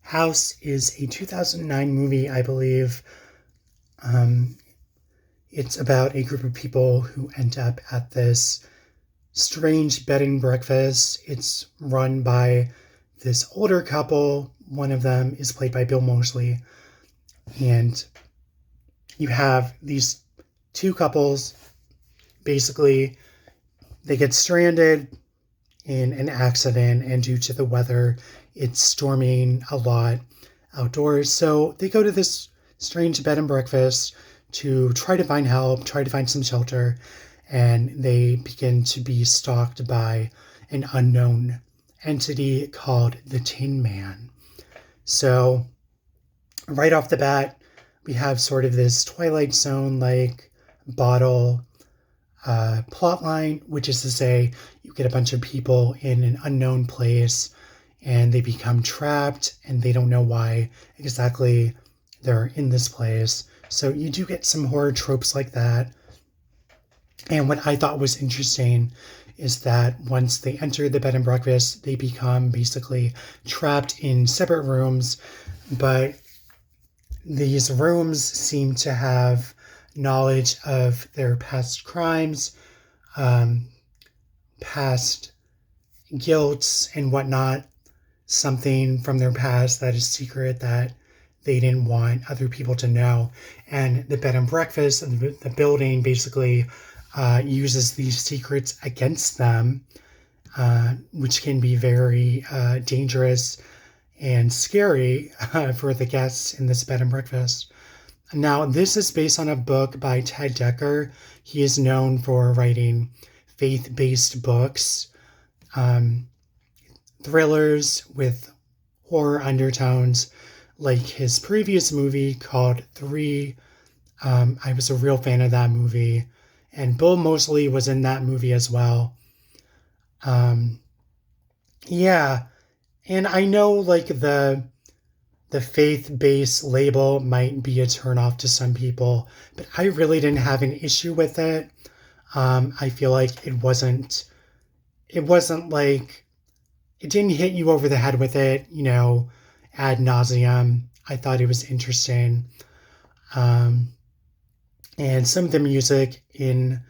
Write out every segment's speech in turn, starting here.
House is a 2009 movie, I believe. Um, it's about a group of people who end up at this strange bed and breakfast. It's run by this older couple. One of them is played by Bill Moseley. And you have these two couples. Basically, they get stranded in an accident, and due to the weather, it's storming a lot outdoors. So they go to this strange bed and breakfast to try to find help, try to find some shelter, and they begin to be stalked by an unknown entity called the Tin Man. So, right off the bat, we have sort of this Twilight Zone like bottle plot line, which is to say, you get a bunch of people in an unknown place and they become trapped and they don't know why exactly they're in this place. So you do get some horror tropes like that. And what I thought was interesting is that once they enter the bed and breakfast, they become basically trapped in separate rooms, but these rooms seem to have knowledge of their past crimes, past guilt and whatnot, something from their past that is secret that they didn't want other people to know. And the bed and breakfast, the building basically uses these secrets against them, which can be very dangerous and scary for the guests in this bed and breakfast. Now, this is based on a book by Ted Dekker. He is known for writing faith-based books, thrillers with horror undertones, like his previous movie called 3. I was a real fan of that movie, and Bill Moseley was in that movie as well. Yeah, and I know like the faith-based label might be a turnoff to some people, but I really didn't have an issue with it. I feel like it wasn't like, it didn't hit you over the head with it, ad nauseum. I thought it was interesting. And some of the music in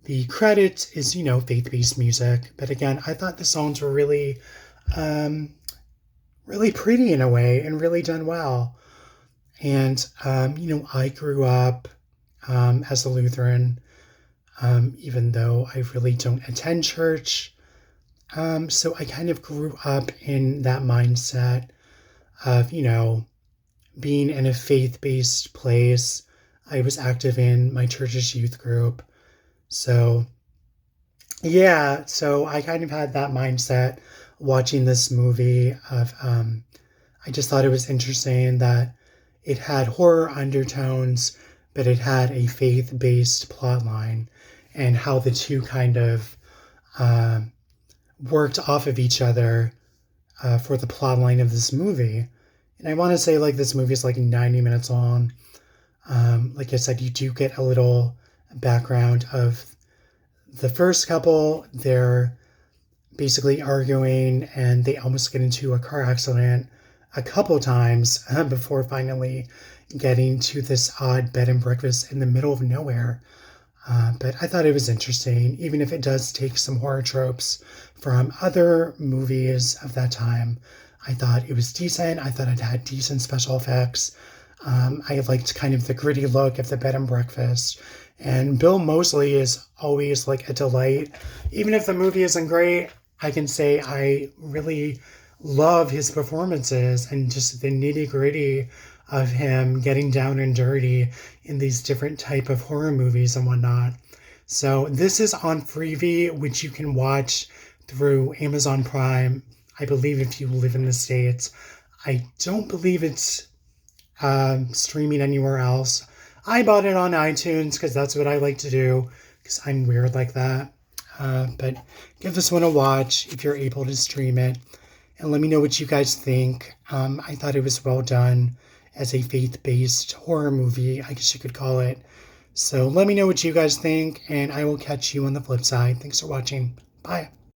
the credits is, faith-based music. But again, I thought the songs were really pretty in a way and really done well. And, I grew up as a Lutheran, even though I really don't attend church. So I kind of grew up in that mindset of, being in a faith-based place. I was active in my church's youth group. So, yeah, so I kind of had that mindset watching this movie of I just thought it was interesting that it had horror undertones, but it had a faith-based plot line, and how the two kind of worked off of each other for the plot line of this movie. And I want to say like this movie is like 90 minutes long. Like I said, you do get a little background of the first couple. They're basically arguing and they almost get into a car accident a couple times before finally getting to this odd bed and breakfast in the middle of nowhere. But I thought it was interesting, even if it does take some horror tropes from other movies of that time. I thought it was decent. I thought it had decent special effects. I liked kind of the gritty look of the bed and breakfast. And Bill Moseley is always like a delight. Even if the movie isn't great, I can say I really love his performances and just the nitty gritty of him getting down and dirty in these different type of horror movies and whatnot. So this is on Freevee, which you can watch through Amazon Prime. I believe if you live in the States. I don't believe it's streaming anywhere else. I bought it on iTunes because that's what I like to do because I'm weird like that. But give this one a watch if you're able to stream it. And let me know what you guys think. I thought it was well done as a faith-based horror movie, I guess you could call it. So let me know what you guys think, and I will catch you on the flip side. Thanks for watching. Bye.